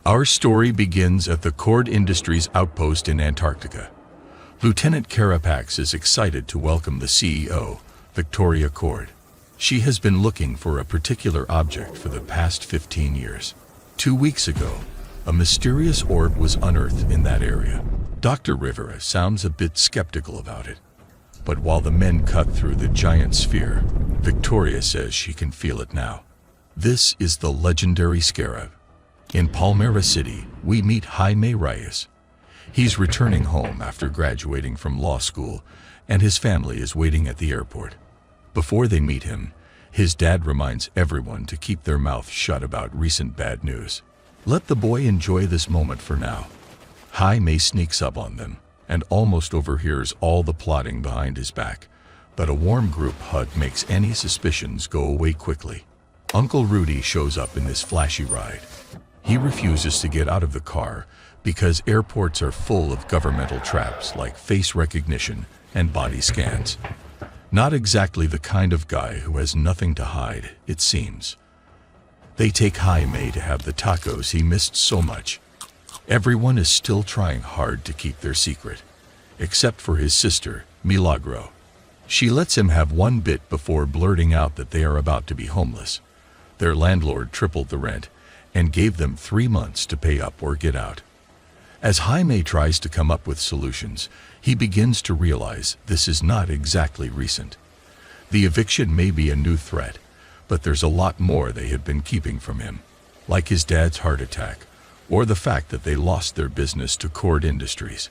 Our story begins at the Cord Industries outpost in Antarctica. Lieutenant Carapax is excited to welcome the CEO, Victoria Cord. She has been looking for a particular object for the past 15 years. 2 weeks ago, a mysterious orb was unearthed in that area. Dr. Rivera sounds a bit skeptical about it. But while the men cut through the giant sphere, Victoria says she can feel it now. This is the legendary scarab. In Palmera City, we meet Jaime Reyes. He's returning home after graduating from law school, and his family is waiting at the airport. Before they meet him, his dad reminds everyone to keep their mouth shut about recent bad news. Let the boy enjoy this moment for now. Jaime sneaks up on them and almost overhears all the plotting behind his back, but a warm group hug makes any suspicions go away quickly. Uncle Rudy shows up in this flashy ride. He refuses to get out of the car because airports are full of governmental traps like face recognition and body scans. Not exactly the kind of guy who has nothing to hide, it seems. They take Jaime to have the tacos he missed so much. Everyone is still trying hard to keep their secret, except for his sister, Milagro. She lets him have one bit before blurting out that they are about to be homeless. Their landlord tripled the rent and gave them 3 months to pay up or get out. As Jaime tries to come up with solutions, he begins to realize this is not exactly recent. The eviction may be a new threat, but there's a lot more they had been keeping from him, like his dad's heart attack, or the fact that they lost their business to Cord Industries.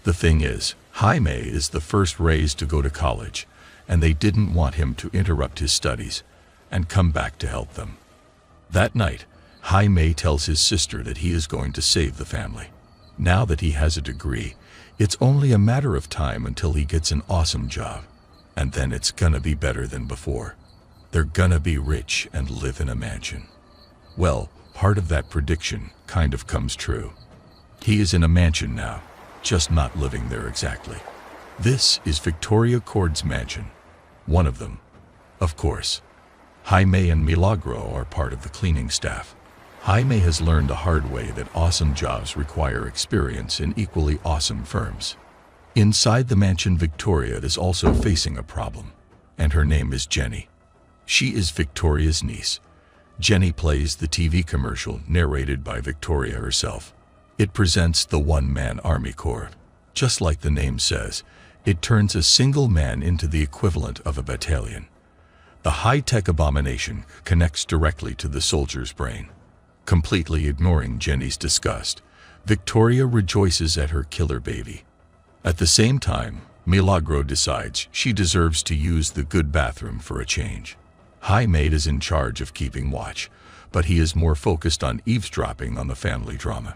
The thing is, Jaime is the first raised to go to college, and they didn't want him to interrupt his studies and come back to help them. That night, Jaime tells his sister that he is going to save the family. Now that he has a degree, it's only a matter of time until he gets an awesome job, and then it's gonna be better than before. They're gonna be rich and live in a mansion. Well, part of that prediction kind of comes true. He is in a mansion now, just not living there exactly. This is Victoria Cord's mansion. One of them. Of course, Jaime and Milagro are part of the cleaning staff. Jaime has learned the hard way that awesome jobs require experience in equally awesome firms. Inside the mansion, Victoria is also facing a problem, and her name is Jenny. She is Victoria's niece. Jenny plays the TV commercial narrated by Victoria herself. It presents the one-man Army Corps. Just like the name says, it turns a single man into the equivalent of a battalion. The high-tech abomination connects directly to the soldier's brain. Completely ignoring Jenny's disgust, Victoria rejoices at her killer baby. At the same time, Milagro decides she deserves to use the good bathroom for a change. Jaime is in charge of keeping watch, but he is more focused on eavesdropping on the family drama.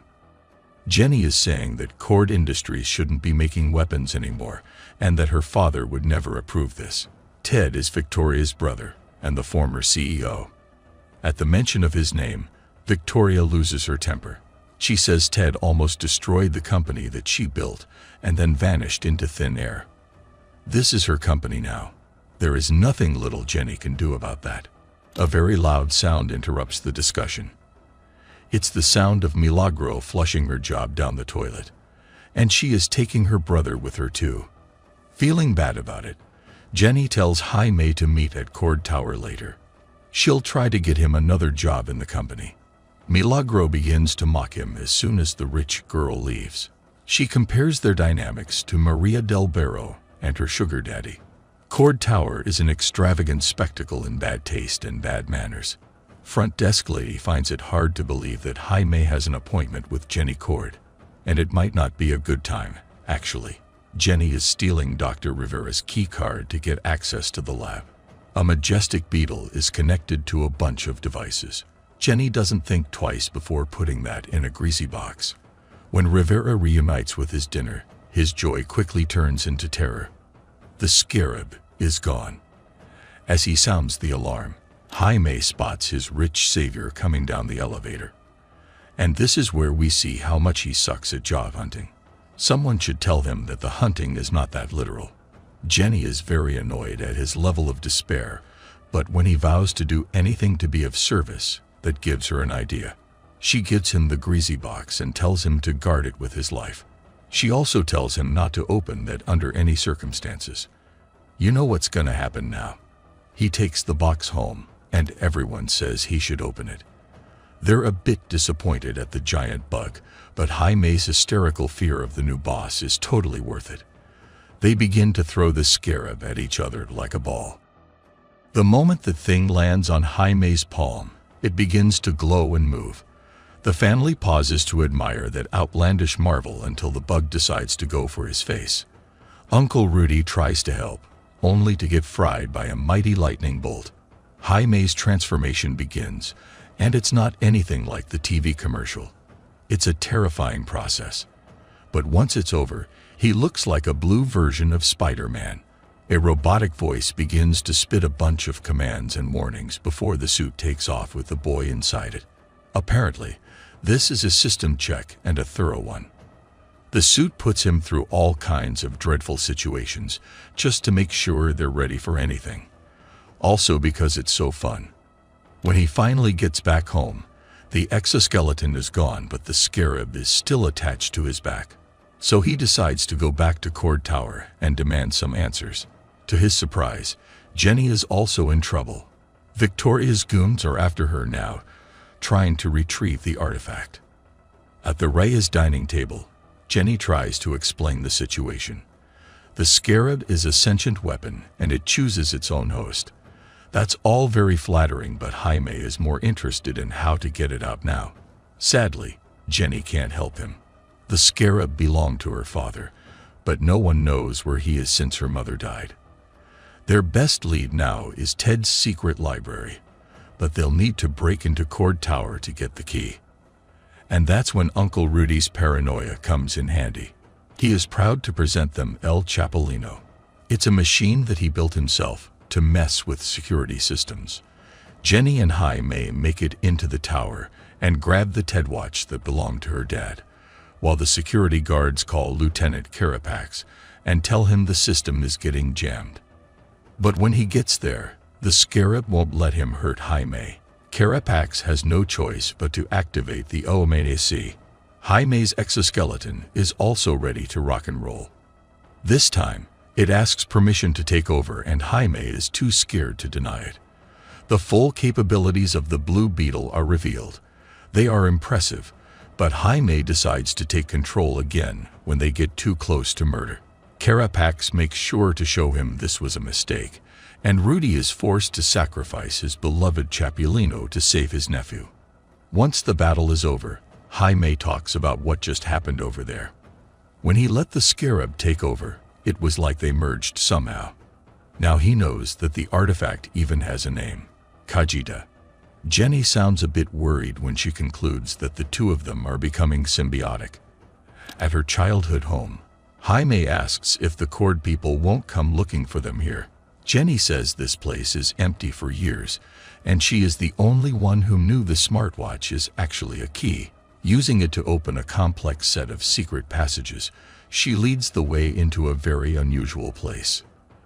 Jenny is saying that Cord Industries shouldn't be making weapons anymore, and that her father would never approve this. Ted is Victoria's brother and the former CEO. At the mention of his name, Victoria loses her temper. She says Ted almost destroyed the company that she built and then vanished into thin air. This is her company now. There is nothing little Jenny can do about that. A very loud sound interrupts the discussion. It's the sound of Milagro flushing her job down the toilet, and she is taking her brother with her too. Feeling bad about it, Jenny tells Jaime to meet at Cord Tower later. She'll try to get him another job in the company. Milagro begins to mock him as soon as the rich girl leaves. She compares their dynamics to Maria del Barro and her sugar daddy. Cord Tower is an extravagant spectacle in bad taste and bad manners. Front desk lady finds it hard to believe that Jaime has an appointment with Jenny Cord, and it might not be a good time, actually. Jenny is stealing Dr. Rivera's key card to get access to the lab. A majestic beetle is connected to a bunch of devices. Jenny doesn't think twice before putting that in a greasy box. When Rivera reunites with his dinner, his joy quickly turns into terror. The scarab is gone. As he sounds the alarm, Jaime spots his rich savior coming down the elevator. And this is where we see how much he sucks at job hunting. Someone should tell him that the hunting is not that literal. Jenny is very annoyed at his level of despair, but when he vows to do anything to be of service, that gives her an idea. She gives him the greasy box and tells him to guard it with his life. She also tells him not to open that under any circumstances. You know what's gonna happen now. He takes the box home, and everyone says he should open it. They're a bit disappointed at the giant bug, but Jaime's hysterical fear of the new boss is totally worth it. They begin to throw the scarab at each other like a ball. The moment the thing lands on Jaime's palm, it begins to glow and move. The family pauses to admire that outlandish marvel until the bug decides to go for his face. Uncle Rudy tries to help, only to get fried by a mighty lightning bolt. Jaime's transformation begins, and it's not anything like the TV commercial. It's a terrifying process. But once it's over, he looks like a blue version of Spider-Man. A robotic voice begins to spit a bunch of commands and warnings before the suit takes off with the boy inside it. Apparently, this is a system check and a thorough one. The suit puts him through all kinds of dreadful situations just to make sure they're ready for anything. Also because it's so fun. When he finally gets back home, the exoskeleton is gone, but the scarab is still attached to his back. So he decides to go back to Cord Tower and demand some answers. To his surprise, Jenny is also in trouble. Victoria's goons are after her now, trying to retrieve the artifact. At the Reyes dining table, Jenny tries to explain the situation. The scarab is a sentient weapon and it chooses its own host. That's all very flattering, but Jaime is more interested in how to get it out now. Sadly, Jenny can't help him. The scarab belonged to her father, but no one knows where he is since her mother died. Their best lead now is Ted's secret library, but they'll need to break into Cord Tower to get the key. And that's when Uncle Rudy's paranoia comes in handy. He is proud to present them El Chapulino. It's a machine that he built himself to mess with security systems. Jenny and Jaime make it into the tower and grab the Ted watch that belonged to her dad, while the security guards call Lieutenant Carapax and tell him the system is getting jammed. But when he gets there, the scarab won't let him hurt Jaime. Carapax has no choice but to activate the OMAC. Jaime's exoskeleton is also ready to rock and roll. This time, it asks permission to take over, and Jaime is too scared to deny it. The full capabilities of the Blue Beetle are revealed. They are impressive, but Jaime decides to take control again when they get too close to murder. Carapax makes sure to show him this was a mistake, and Rudy is forced to sacrifice his beloved Chapulino to save his nephew. Once the battle is over, Jaime talks about what just happened over there. When he let the scarab take over, it was like they merged somehow. Now he knows that the artifact even has a name, Kajita. Jenny sounds a bit worried when she concludes that the two of them are becoming symbiotic. At her childhood home, Jaime asks if the Cord people won't come looking for them here. Jenny says this place is empty for years, and she is the only one who knew the smartwatch is actually a key. Using it to open a complex set of secret passages, she leads the way into a very unusual place.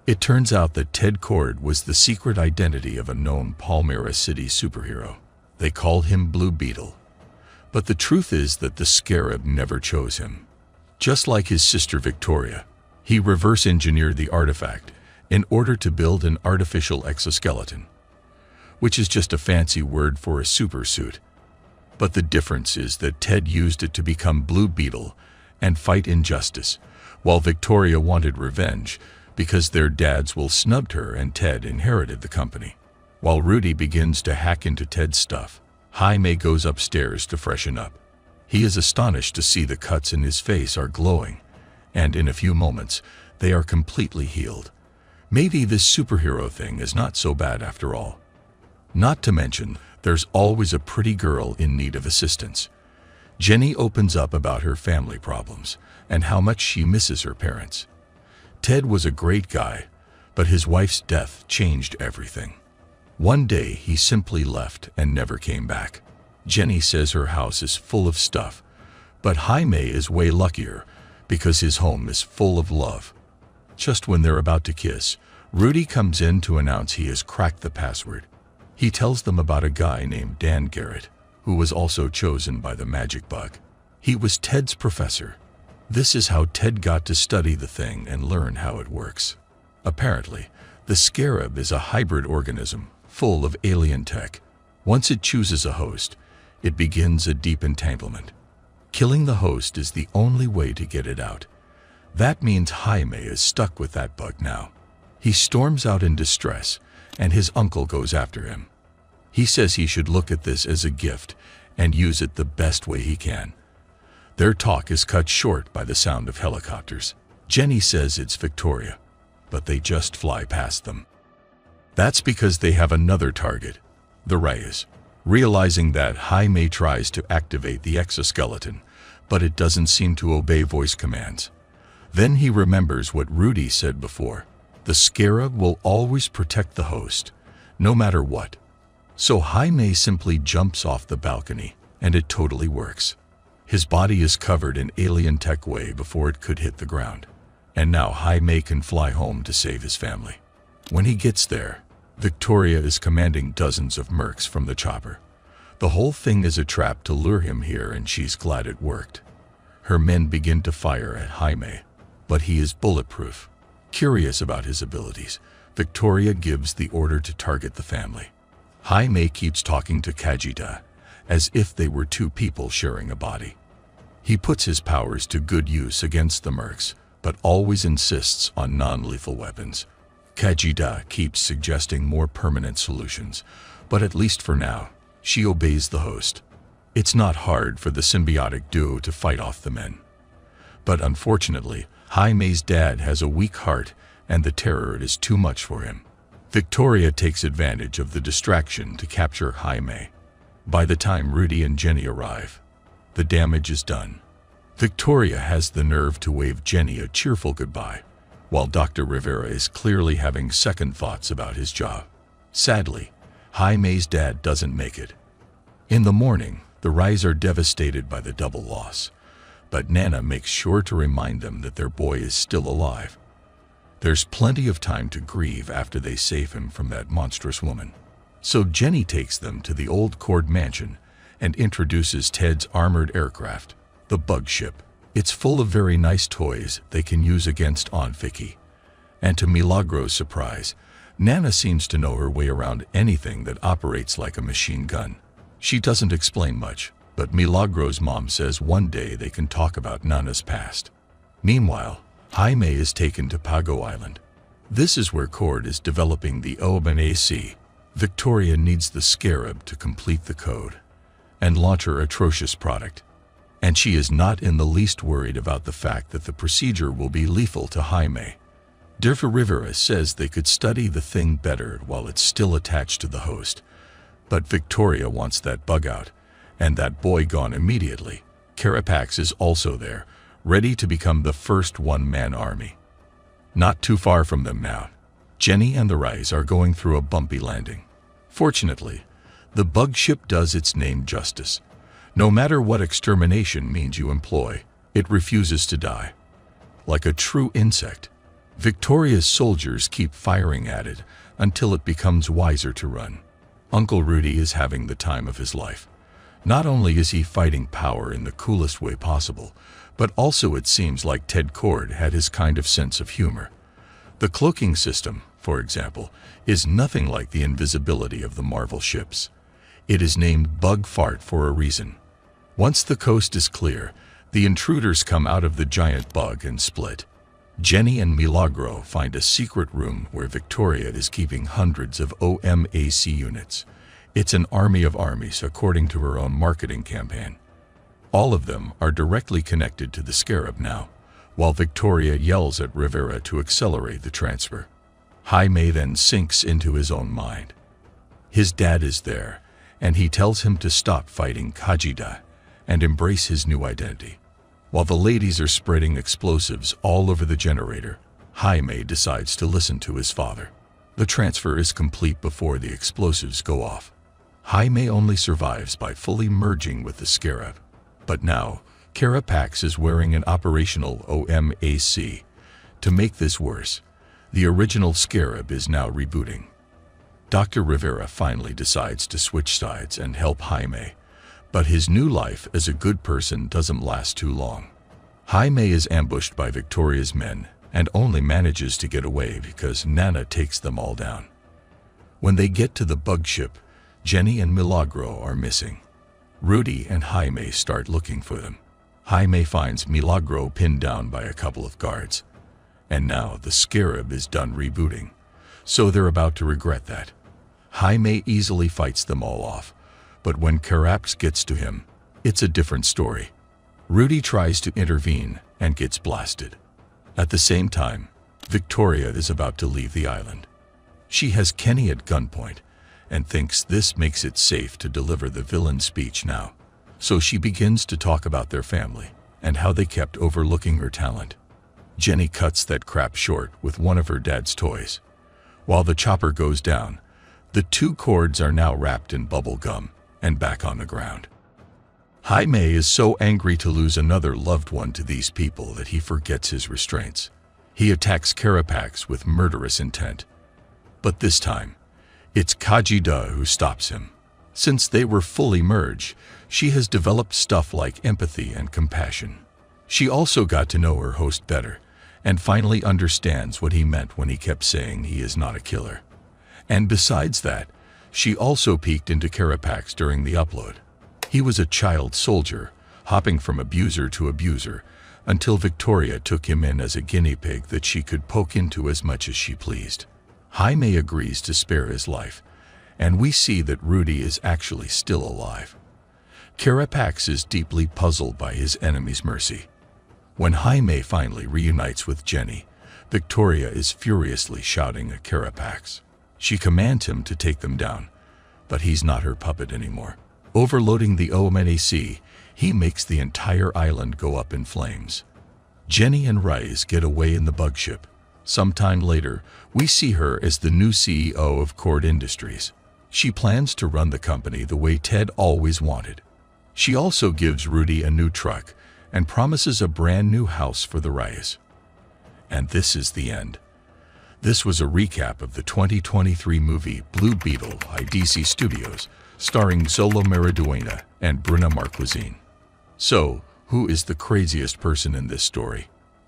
It turns out that Ted Cord was the secret identity of a known Palmyra City superhero. They called him Blue Beetle. But the truth is that the scarab never chose him. Just like his sister Victoria, he reverse-engineered the artifact in order to build an artificial exoskeleton, which is just a fancy word for a super suit. But the difference is that Ted used it to become Blue Beetle and fight injustice, while Victoria wanted revenge because their dads will snubbed her and Ted inherited the company. While Rudy begins to hack into Ted's stuff, Jaime goes upstairs to freshen up. He is astonished to see the cuts in his face are glowing, and in a few moments, they are completely healed. Maybe this superhero thing is not so bad after all. Not to mention, there's always a pretty girl in need of assistance. Jenny opens up about her family problems and how much she misses her parents. Ted was a great guy, but his wife's death changed everything. One day he simply left and never came back. Jenny says her house is full of stuff, but Jaime is way luckier because his home is full of love. Just when they're about to kiss, Rudy comes in to announce he has cracked the password. He tells them about a guy named Dan Garrett, who was also chosen by the magic bug. He was Ted's professor. This is how Ted got to study the thing and learn how it works. Apparently, the scarab is a hybrid organism full of alien tech. Once it chooses a host, it begins a deep entanglement. Killing the host is the only way to get it out. That means Jaime is stuck with that bug now. He storms out in distress, and his uncle goes after him. He says he should look at this as a gift and use it the best way he can. Their talk is cut short by the sound of helicopters. Jenny says it's Victoria, but they just fly past them. That's because they have another target, the Reyes. Realizing that, Jaime tries to activate the exoskeleton, but it doesn't seem to obey voice commands. Then he remembers what Rudy said before. The scarab will always protect the host, no matter what. So Jaime simply jumps off the balcony, and it totally works. His body is covered in alien tech way before it could hit the ground. And now Jaime can fly home to save his family. When he gets there, Victoria is commanding dozens of mercs from the chopper. The whole thing is a trap to lure him here, and she's glad it worked. Her men begin to fire at Jaime, but he is bulletproof. Curious about his abilities, Victoria gives the order to target the family. Jaime keeps talking to Kajita, as if they were two people sharing a body. He puts his powers to good use against the mercs, but always insists on non-lethal weapons. Kajita keeps suggesting more permanent solutions, but at least for now, she obeys the host. It's not hard for the symbiotic duo to fight off the men. But unfortunately, Jaime's dad has a weak heart, and the terror is too much for him. Victoria takes advantage of the distraction to capture Jaime. By the time Rudy and Jenny arrive, the damage is done. Victoria has the nerve to wave Jenny a cheerful goodbye, while Dr. Rivera is clearly having second thoughts about his job. Sadly, Jaime's dad doesn't make it. In the morning, the Reyes are devastated by the double loss, but Nana makes sure to remind them that their boy is still alive. There's plenty of time to grieve after they save him from that monstrous woman. So Jenny takes them to the old Cord mansion and introduces Ted's armored aircraft, the Bug Ship. It's full of very nice toys they can use against Aunt Vicky. And to Milagros' surprise, Nana seems to know her way around anything that operates like a machine gun. She doesn't explain much, but Milagros' mom says one day they can talk about Nana's past. Meanwhile, Jaime is taken to Pago Island. This is where Cord is developing the OMAC. Victoria needs the scarab to complete the code and launch her atrocious product. And she is not in the least worried about the fact that the procedure will be lethal to Jaime. Dr. Rivera says they could study the thing better while it's still attached to the host. But Victoria wants that bug out, and that boy gone immediately. Carapax is also there, ready to become the first one-man army. Not too far from them now, Jenny and the Reyes are going through a bumpy landing. Fortunately, the Bug Ship does its name justice. No matter what extermination means you employ, it refuses to die. Like a true insect, Victoria's soldiers keep firing at it until it becomes wiser to run. Uncle Rudy is having the time of his life. Not only is he fighting power in the coolest way possible, but also it seems like Ted Cord had his kind of sense of humor. The cloaking system, for example, is nothing like the invisibility of the Marvel ships. It is named Bug Fart for a reason. Once the coast is clear, the intruders come out of the giant bug and split. Jenny and Milagro find a secret room where Victoria is keeping hundreds of OMAC units. It's an army of armies according to her own marketing campaign. All of them are directly connected to the scarab now, while Victoria yells at Rivera to accelerate the transfer. Jaime then sinks into his own mind. His dad is there, and he tells him to stop fighting Kajita and embrace his new identity. While the ladies are spreading explosives all over the generator, Jaime decides to listen to his father. The transfer is complete before the explosives go off. Jaime only survives by fully merging with the scarab. But now, Carapax is wearing an operational OMAC. To make this worse, the original scarab is now rebooting. Dr. Rivera finally decides to switch sides and help Jaime, But his new life as a good person doesn't last too long. Jaime is ambushed by Victoria's men and only manages to get away because Nana takes them all down. When they get to the bug ship, Jenny and Milagro are missing. Rudy and Jaime start looking for them. Jaime finds Milagro pinned down by a couple of guards. And now the Scarab is done rebooting, so they're about to regret that. Jaime easily fights them all off, but when Carapax gets to him, it's a different story. Rudy tries to intervene and gets blasted. At the same time, Victoria is about to leave the island. She has Kenny at gunpoint and thinks this makes it safe to deliver the villain speech now. So she begins to talk about their family and how they kept overlooking her talent. Jenny cuts that crap short with one of her dad's toys. While the chopper goes down, the two cords are now wrapped in bubble gum and back on the ground. Jaime is so angry to lose another loved one to these people that he forgets his restraints. He attacks Carapax with murderous intent. But this time, it's Kajida who stops him. Since they were fully merged, she has developed stuff like empathy and compassion. She also got to know her host better and finally understands what he meant when he kept saying he is not a killer. And besides that, she also peeked into Carapax during the upload. He was a child soldier, hopping from abuser to abuser, until Victoria took him in as a guinea pig that she could poke into as much as she pleased. Jaime agrees to spare his life, and we see that Rudy is actually still alive. Carapax is deeply puzzled by his enemy's mercy. When Jaime finally reunites with Jenny, Victoria is furiously shouting at Carapax. She commands him to take them down, but he's not her puppet anymore. Overloading the OMNAC, he makes the entire island go up in flames. Jenny and Rise get away in the bug ship. Sometime later, we see her as the new CEO of Cord Industries. She plans to run the company the way Ted always wanted. She also gives Rudy a new truck and promises a brand new house for the Rise. And this is the end. This was a recap of the 2023 movie Blue Beetle by DC Studios, starring Zolo Mariduena and Bruna Marquezine. So, who is the craziest person in this story?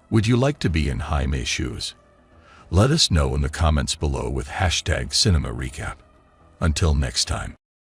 Would you like to be in Jaime's shoes? Let us know in the comments below with #CinemaRecap. Until next time.